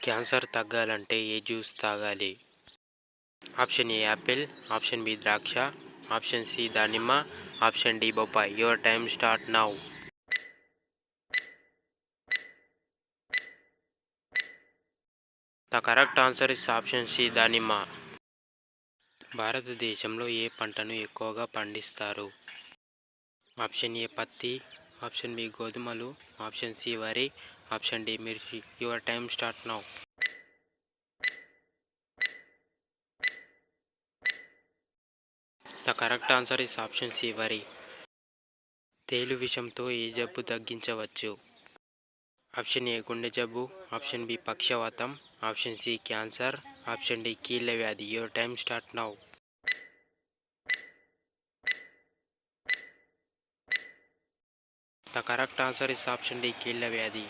Cancer తగ్గాలంటే ఏ juice తాగాలి? Option A apple, option B ద్రాక్ష, ఆప్షన్ సి దానిమ్మ, ఆప్షన్ డి బొప్పాయి. Your time start now. The correct answer is option C దానిమ్మ. భారతదేశంలో ఏ పంటను ఎక్కువగా పండిస్తారు? ఆప్షన్ ఏ పత్తి, ఆప్షన్ బి గోధుమలు, ఆప్షన్ సి వరి, ఆప్షన్ డి మిర్చి. Your time start now. The correct answer is option C వరి. తేలు విషంతో ఏ జబ్బు తగ్గించవచ్చు? ఆప్షన్ ఏ గుండె జబ్బు, ఆప్షన్ బి పక్షవాతం, option C cancer, option D కీళ్ళ వ్యాధి. Your time start now. The correct answer is option D కీళ్ళ వ్యాధి.